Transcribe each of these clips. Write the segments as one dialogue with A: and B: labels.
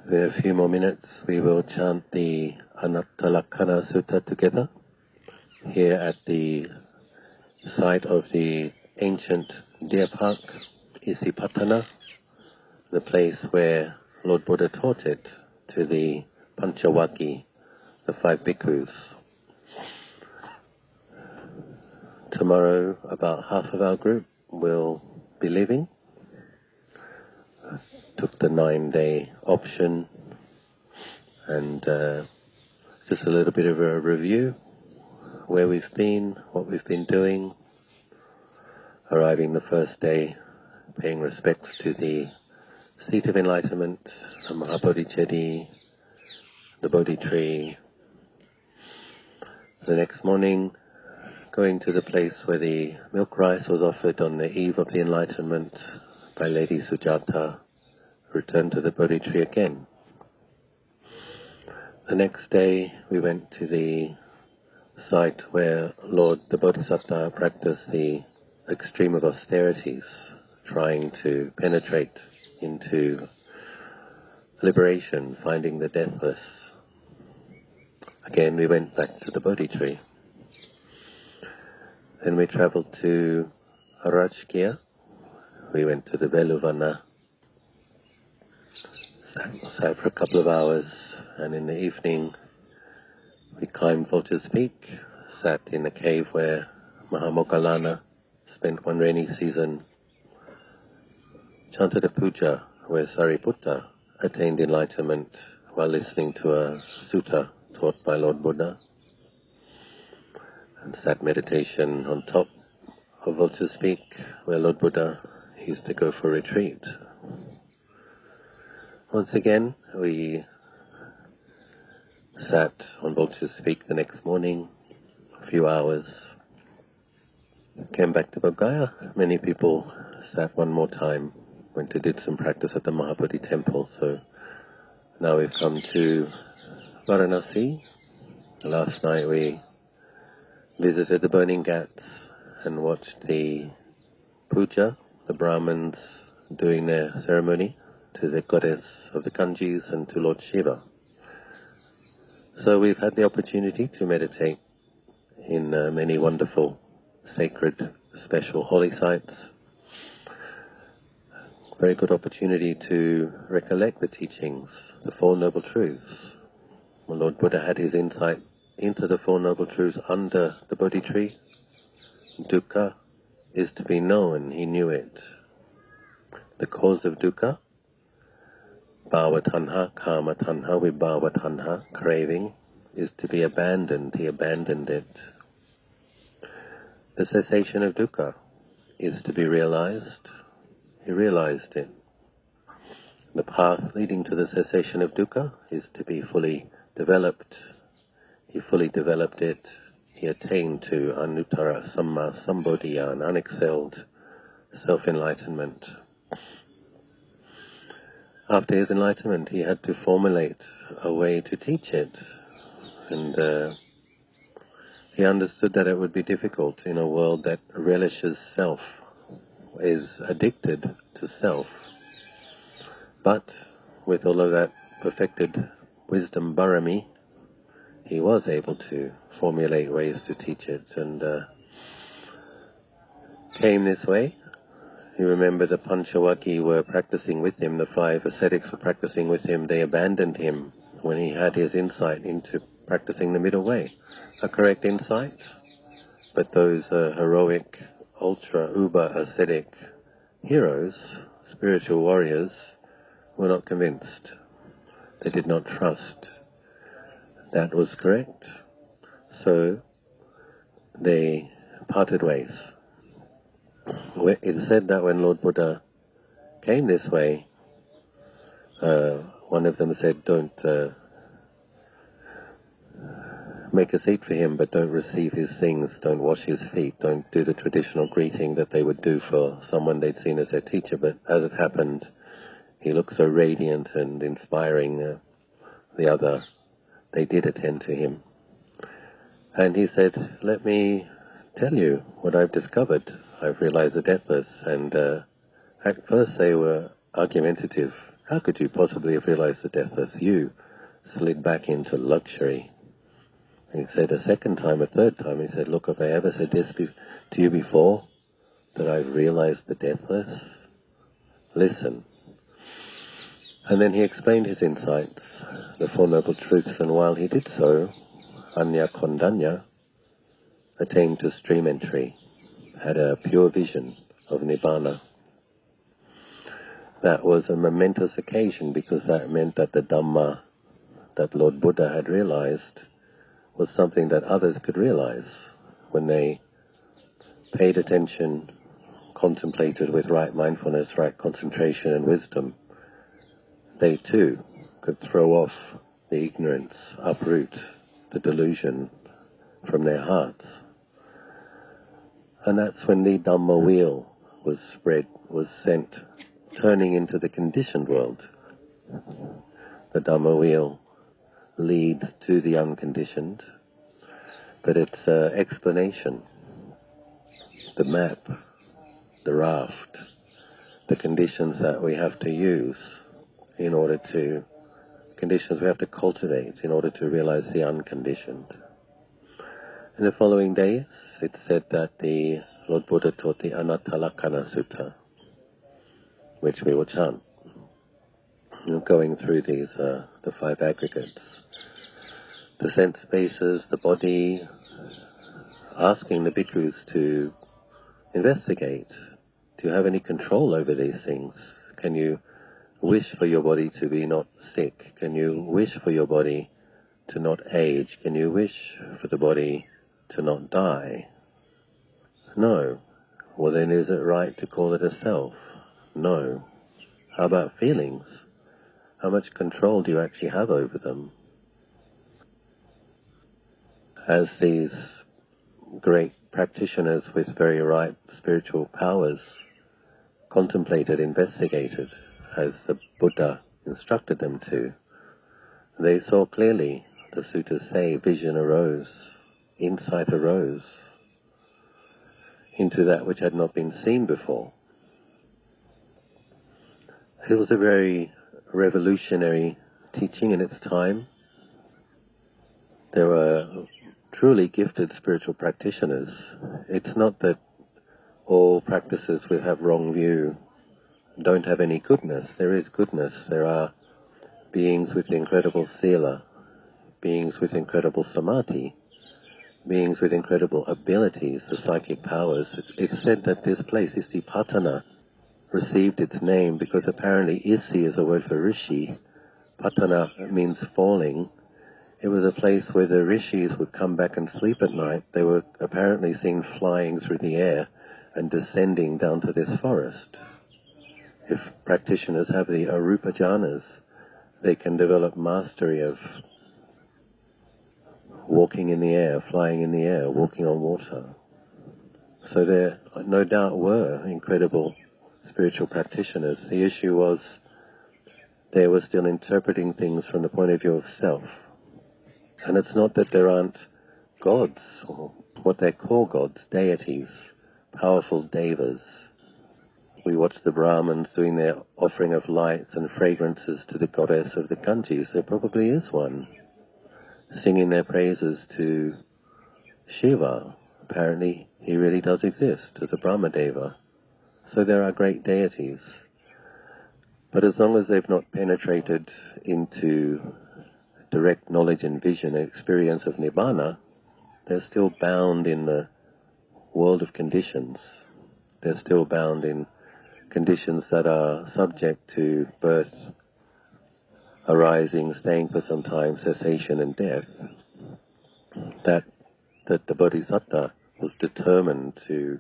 A: In a few more minutes we will chant the Anattalakkhaṇa Sutta together here at the site of the ancient deer park, Isipatana, the place where Lord Buddha taught it to the Panchavaki, the 5 bhikkhus. Tomorrow about half of our group will be leaving. Took the 9-day option, and just a little bit of a review, where we've been, what we've been doing. Arriving the first day, paying respects to the seat of enlightenment, the Mahabodhi the Bodhi tree. The next morning, going to the place where the milk rice was offered on the eve of the enlightenment by Lady Sujata. Returned to the Bodhi tree again. The next day we went to the site where Lord the Bodhisattva practiced the extreme of austerities, trying to penetrate into liberation, finding the deathless. Again we went back to the Bodhi tree. Then we travelled to Rajkir. We went to the Veluvana, sat for a couple of hours, and in the evening we climbed Vulture's Peak, sat in the cave where Mahamoggallana spent one rainy season, chanted a puja where Sariputta attained enlightenment while listening to a sutta taught by Lord Buddha, and sat meditation on top of Vulture's Peak where Lord Buddha used to go for retreat. Once again, we sat on Vulture's Peak the next morning, a few hours, came back to Bodh Gaya. Many people sat one more time, went to did some practice at the Mahabodhi temple. So now we've come to Varanasi. Last night we visited the burning ghats and watched the puja, the Brahmins doing their ceremony to the goddess of the Kanjis and to Lord Shiva. So we've had the opportunity to meditate in many wonderful, sacred, special holy sites. Very good opportunity to recollect the teachings, the Four Noble Truths. When Lord Buddha had his insight into the Four Noble Truths under the Bodhi tree, dukkha is to be known, he knew it. The cause of dukkha, bhava tanha, kama tanha, vibhava tanha, craving, is to be abandoned. He abandoned it. The cessation of dukkha is to be realized. He realized it. The path leading to the cessation of dukkha is to be fully developed. He fully developed it. He attained to anuttara samma sambodhiya, unexcelled self-enlightenment. After his enlightenment, he had to formulate a way to teach it, and he understood that it would be difficult in a world that relishes self, is addicted to self. But with all of that perfected wisdom bharami, he was able to formulate ways to teach it, and came this way. You remember the Panchavaki were practicing with him, the 5 ascetics were practicing with him. They abandoned him when he had his insight into practicing the middle way. A correct insight, but those heroic, ultra-uber ascetic heroes, spiritual warriors, were not convinced. They did not trust that was correct. So they parted ways. It is said that when Lord Buddha came this way, one of them said, don't make a seat for him, but don't receive his things, don't wash his feet, don't do the traditional greeting that they would do for someone they'd seen as their teacher. But as it happened, he looked so radiant and inspiring, they did attend to him. And he said, let me tell you what I've discovered. I've realized the deathless. And at first they were argumentative. How could you possibly have realized the deathless? You slid back into luxury. And he said a second time, a third time, he said, look, have I ever said this to you before, that I've realized the deathless? Listen. And then he explained his insights, the Four Noble Truths, and while he did so, Anya Kondanya attained to stream entry, had a pure vision of Nibbana. That was a momentous occasion because that meant that the Dhamma that Lord Buddha had realized was something that others could realize when they paid attention, contemplated with right mindfulness, right concentration and wisdom. They too could throw off the ignorance, uproot the delusion from their hearts. And that's when the Dhamma wheel was sent, turning into the conditioned world. The Dhamma wheel leads to the unconditioned, but it's explanation, the map, the raft, the conditions that we have to use conditions we have to cultivate in order to realize the unconditioned. In the following days, it's said that the Lord Buddha taught the Anattalakkhaṇa Sutta, which we will chant, going through these, the five aggregates, the sense spaces, the body, asking the bhikkhus to investigate, do you have any control over these things? Can you wish for your body to be not sick? Can you wish for your body to not age? Can you wish for the body to not die? No. Well, then is it right to call it a self? No. How about feelings? How much control do you actually have over them? As these great practitioners with very ripe spiritual powers contemplated, investigated, as the Buddha instructed them to, they saw clearly, the suttas say, vision arose, insight arose into that which had not been seen before. It was a very revolutionary teaching in its time. There were truly gifted spiritual practitioners. It's not that all practices will have wrong view, don't have any goodness. There is goodness. There are beings with incredible sila, beings with incredible samadhi, beings with incredible abilities, the psychic powers. It's said that this place, Istipatana, received its name because apparently Isi is a word for rishi. Patana means falling. It was a place where the rishis would come back and sleep at night. They were apparently seen flying through the air and descending down to this forest. If practitioners have the arupa jhanas, they can develop mastery of walking in the air, flying in the air, walking on water. So there no doubt were incredible spiritual practitioners. The issue was they were still interpreting things from the point of view of self. And it's not that there aren't gods, or what they call gods, deities, powerful devas. We watch the Brahmins doing their offering of lights and fragrances to the goddess of the Ganges. There probably is one. Singing their praises to Shiva. Apparently he really does exist as a Brahmadeva. So there are great deities. But as long as they've not penetrated into direct knowledge and vision and experience of Nibbana, they're still bound in the world of conditions. They're still bound in conditions that are subject to birth, arising, staying for some time, cessation and death, that the Bodhisattva was determined to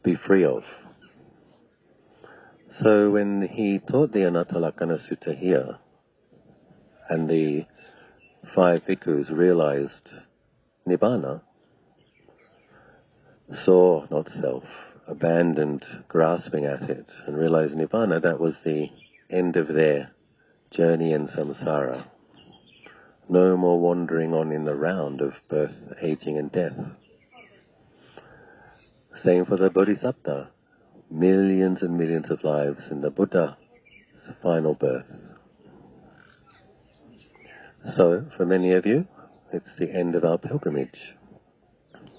A: be free of. So when he taught the Anattalakkhaṇa Sutta here, and the 5 bhikkhus realized Nibbana, saw not self, abandoned grasping at it, and realized Nibbana, that was the end of their journey in samsara. No more wandering on in the round of birth, aging and death. Same for the Bodhisattva. Millions and millions of lives in the Buddha's final birth. So, for many of you, it's the end of our pilgrimage.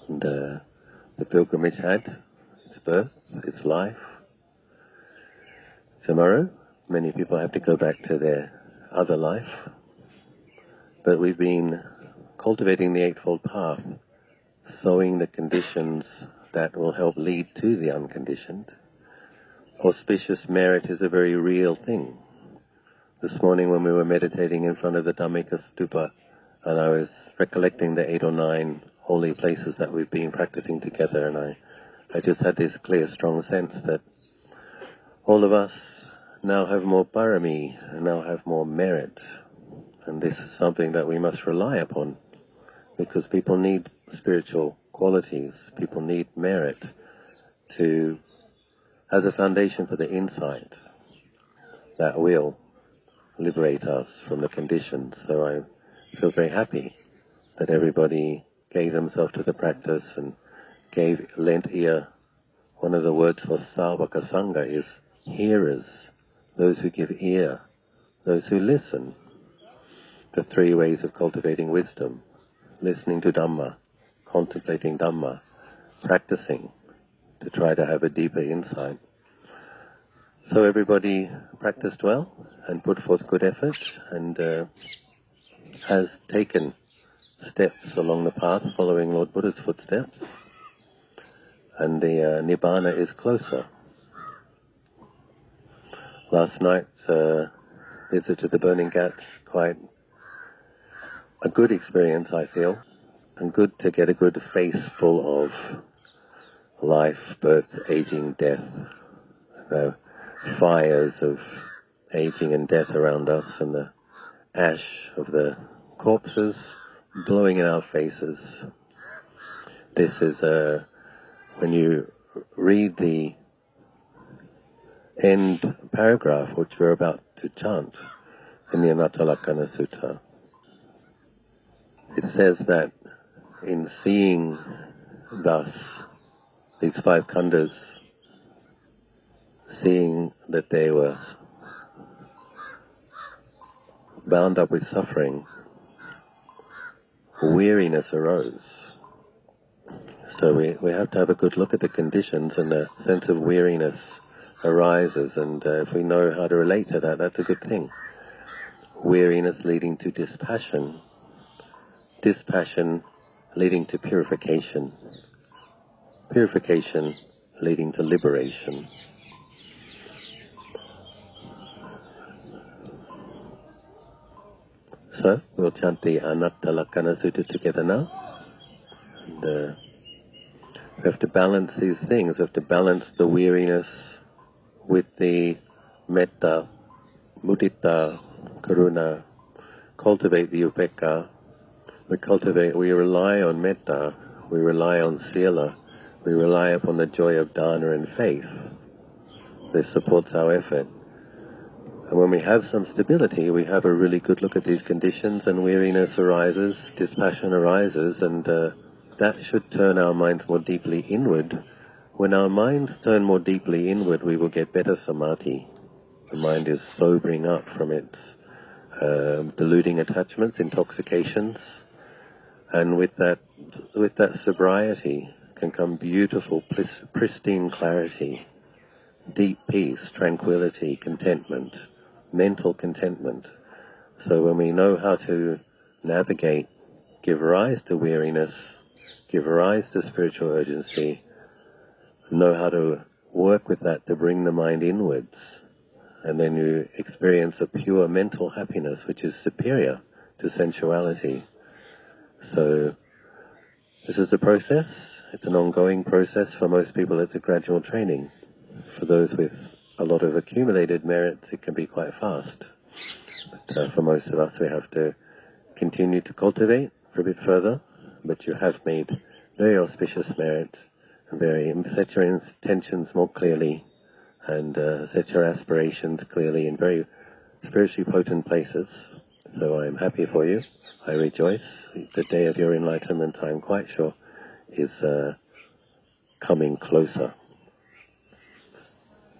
A: And the pilgrimage had its birth, its life. Tomorrow, many people have to go back to their other life. But we've been cultivating the Eightfold Path, sowing the conditions that will help lead to the unconditioned. Auspicious merit is a very real thing. This morning when we were meditating in front of the Dhammika Stupa, and I was recollecting the 8 or 9 holy places that we've been practicing together, and I just had this clear, strong sense that all of us now have more parami, and now have more merit. And this is something that we must rely upon, because people need spiritual qualities, people need merit as a foundation for the insight that will liberate us from the conditions. So I feel very happy that everybody gave themselves to the practice and lent ear. One of the words for Savaka Sangha is hearers, those who give ear, those who listen. The 3 ways of cultivating wisdom: listening to Dhamma, contemplating Dhamma, practicing to try to have a deeper insight. So everybody practiced well and put forth good effort and has taken steps along the path following Lord Buddha's footsteps, and the Nibbana is closer. Last night's visit to the Burning Ghats, quite a good experience, I feel, and good to get a good face full of life, birth, aging, death, fires of aging and death around us, and the ash of the corpses blowing in our faces. This is when you read the end paragraph, which we're about to chant in the Anattalakkhaṇa Sutta. It says that in seeing thus these 5 khandhas, seeing that they were bound up with suffering, weariness arose. So we have to have a good look at the conditions, and a sense of weariness arises, and if we know how to relate to that, that's a good thing. Weariness leading to dispassion, dispassion leading to purification, purification leading to liberation. So, we'll chant the Anattalakkhaṇa Sutta together now. And we have to balance these things. We have to balance the weariness with the metta, mudita, karuna, cultivate the upekkha. We rely on metta, we rely on sila, we rely upon the joy of dana and faith. This supports our effort. And when we have some stability, we have a really good look at these conditions, and weariness arises, dispassion arises, and that should turn our minds more deeply inward. When our minds turn more deeply inward, we will get better samadhi. The mind is sobering up from its deluding attachments, intoxications, and with that sobriety can come beautiful, pristine clarity, deep peace, tranquility, contentment, mental contentment. So when we know how to navigate, give rise to weariness, give rise to spiritual urgency, know how to work with that to bring the mind inwards, and then you experience a pure mental happiness which is superior to sensuality. So this is a process. It's an ongoing process. For most people it's a gradual training. For those with a lot of accumulated merits, it can be quite fast. But for most of us, we have to continue to cultivate for a bit further. But you have made very auspicious merit, and set your intentions more clearly, and set your aspirations clearly in very spiritually potent places. So I'm happy for you. I rejoice. The day of your enlightenment, I'm quite sure, is coming closer,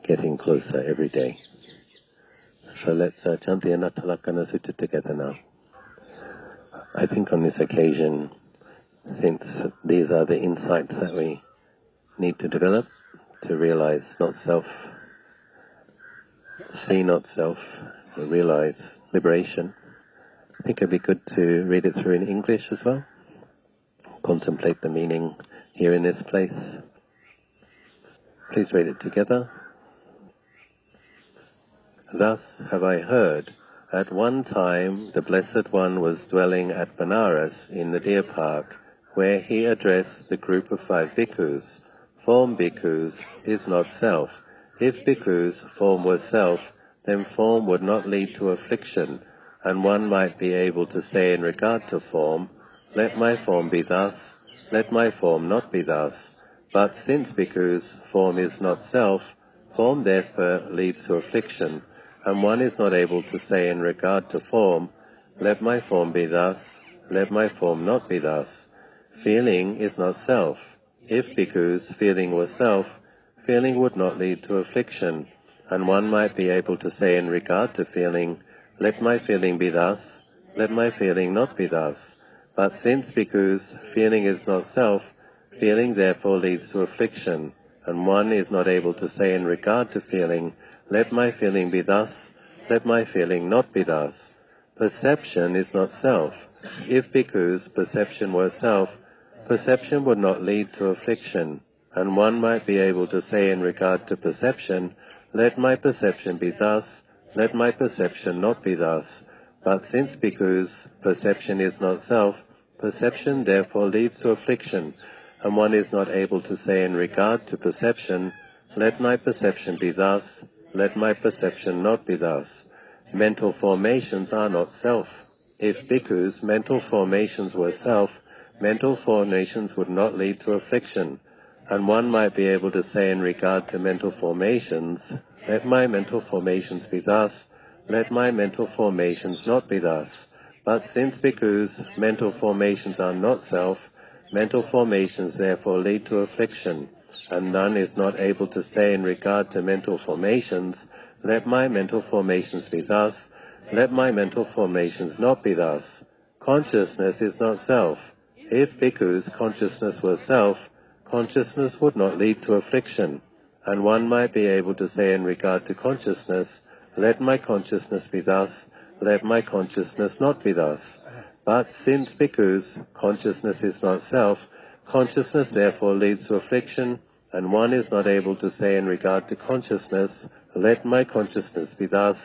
A: getting closer every day. So let's chant the Anattalakkhaṇa Sutta together now. I think on this occasion, since these are the insights that we need to develop to realize not self, see not self, realize liberation, I think it'd be good to read it through in English as well. Contemplate the meaning here in this place. Please read it together. Thus have I heard, at one time the Blessed One was dwelling at Benares in the Deer Park, where he addressed the group of 5 bhikkhus. Form, bhikkhus, is not self. If bhikkhus, form was self, then form would not lead to affliction, and one might be able to say in regard to form, let my form be thus, let my form not be thus. But since bhikkhus, form is not self, form therefore leads to affliction, and one is not able to say in regard to form, let my form be thus, let my form not be thus. Feeling is not self. If bhikkhus, feeling was self, feeling would not lead to affliction, and one might be able to say in regard to feeling, let my feeling be thus, let my feeling not be thus. But since bhikkhus, feeling is not self, feeling therefore leads to affliction, and one is not able to say in regard to feeling, let my feeling be thus, let my feeling not be thus. Perception is not self. If bhikkhus, perception were self, perception would not lead to affliction, and one might be able to say in regard to perception, let my perception be thus, let my perception not be thus. But since bhikkhus, perception is not self, perception therefore leads to affliction, and one is not able to say in regard to perception, let my perception be thus, let my perception not be thus. Mental formations are not self. If bhikkhus, mental formations were self, mental formations would not lead to affliction, and one might be able to say in regard to mental formations, let my mental formations be thus, let my mental formations not be thus. But since bhikkhus, mental formations are not self, mental formations therefore lead to affliction, and none is not able to say in regard to mental formations, let my mental formations be thus, let my mental formations not be thus. Consciousness is not self. If bhikkhus, consciousness were self, consciousness would not lead to affliction, and one might be able to say in regard to consciousness, let my consciousness be thus, let my consciousness not be thus. But since bhikkhus, consciousness is not self, consciousness therefore leads to affliction, and one is not able to say in regard to consciousness, let my consciousness be thus,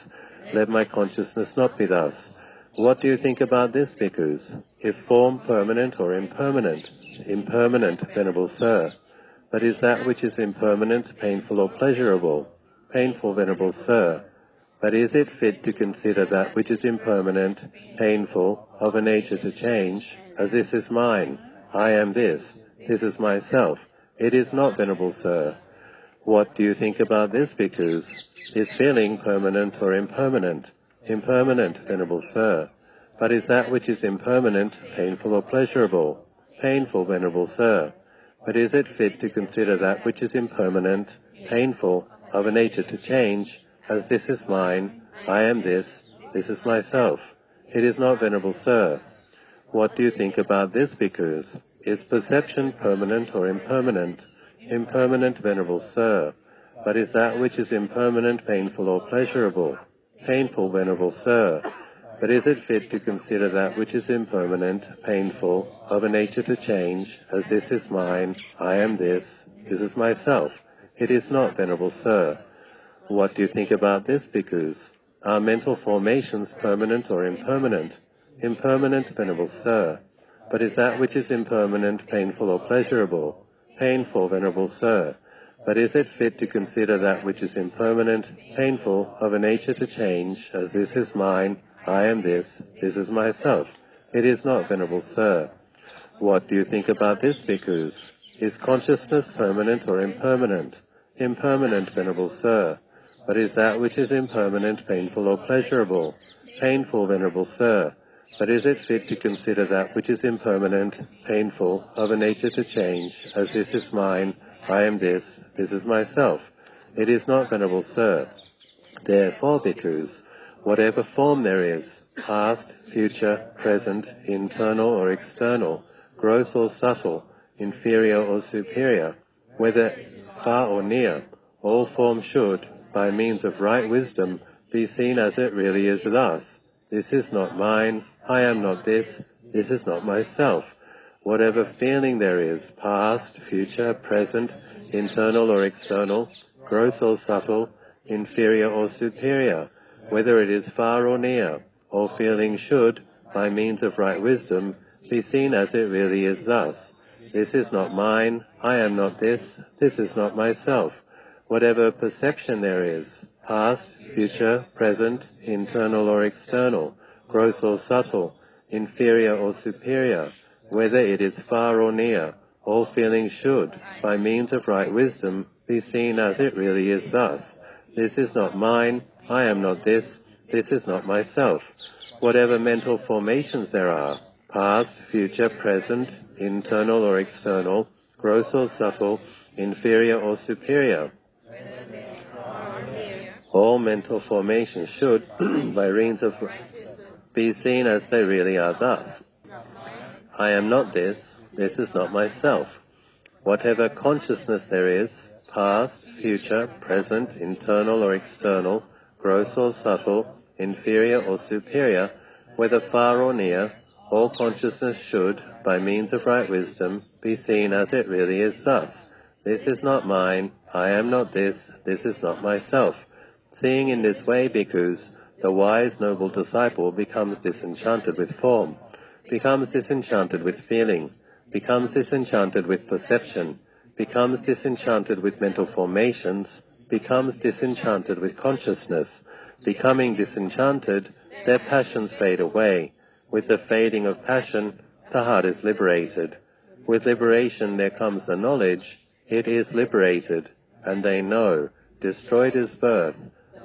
A: let my consciousness not be thus. What do you think about this, bhikkhus? Is form permanent or impermanent? Impermanent, Venerable Sir. But is that which is impermanent painful or pleasurable? Painful, Venerable Sir. But is it fit to consider that which is impermanent, painful, of a nature to change, as this is mine, I am this is myself? It is not, Venerable Sir. What do you think about this, bhikkhus? Is feeling permanent or impermanent? Impermanent, Venerable Sir. But is that which is impermanent painful or pleasurable? Painful, Venerable Sir. But is it fit to consider that which is impermanent, painful, of a nature to change, as this is mine, I am this is myself? It is not, Venerable Sir. What do you think about this, bhikkhus? Is perception permanent or impermanent? Impermanent, Venerable Sir. But is that which is impermanent painful or pleasurable? Painful, Venerable Sir. But is it fit to consider that which is impermanent, painful, of a nature to change, as this is mine, I am this is myself? It is not, Venerable Sir. What do you think about this, bhikkhus? Are mental formations permanent or impermanent? Impermanent, Venerable Sir. But is that which is impermanent painful or pleasurable? Painful, Venerable Sir. But is it fit to consider that which is impermanent, painful, of a nature to change, as this is mine, I am this is myself? It is not, Venerable Sir. What do you think about this, bhikkhus? Is consciousness permanent or impermanent? Impermanent, Venerable Sir. But is that which is impermanent painful or pleasurable? Painful, Venerable Sir. But is it fit to consider that which is impermanent, painful, of a nature to change, as this is mine, I am this is myself. It is not, Venerable Sir. Therefore, bhikkhus, whatever form there is, past, future, present, internal or external, gross or subtle, inferior or superior, whether far or near, all forms should, by means of right wisdom, be seen as it really is thus. This is not mine, I am not this is not myself. Whatever feeling there is, past, future, present, internal or external, gross or subtle, inferior or superior, whether it is far or near, all feeling should, by means of right wisdom, be seen as it really is thus. This is not mine, I am not this is not myself. Whatever perception there is, past, future, present, internal or external, gross or subtle, inferior or superior, whether it is far or near, all feeling should, by means of right wisdom, be seen as it really is thus. This is not mine, I am not this is not myself. Whatever mental formations there are, past, future, present, internal or external, gross or subtle, inferior or superior, all mental formations should, by means of be seen as they really are thus. I am not this is not myself. Whatever consciousness there is, past, future, present, internal or external, gross or subtle, inferior or superior, whether far or near, all consciousness should, by means of right wisdom, be seen as it really is thus. This is not mine, I am not this is not myself. Seeing in this way, bhikkhus, the wise noble disciple becomes disenchanted with form, becomes disenchanted with feeling, becomes disenchanted with perception, becomes disenchanted with mental formations, becomes disenchanted with consciousness. Becoming disenchanted, their passions fade away. With the fading of passion, the heart is liberated. With liberation there comes the knowledge, it is liberated, and they know, destroyed is birth,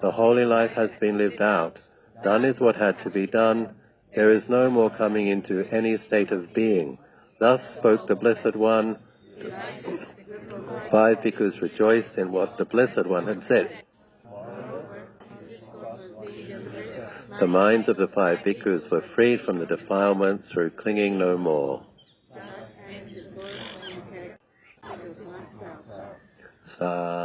A: the holy life has been lived out, done is what had to be done, there is no more coming into any state of being. Thus spoke the Blessed One. 5 bhikkhus rejoiced in what the Blessed One had said. The minds of the 5 bhikkhus were freed from the defilements through clinging no more. Sadhu.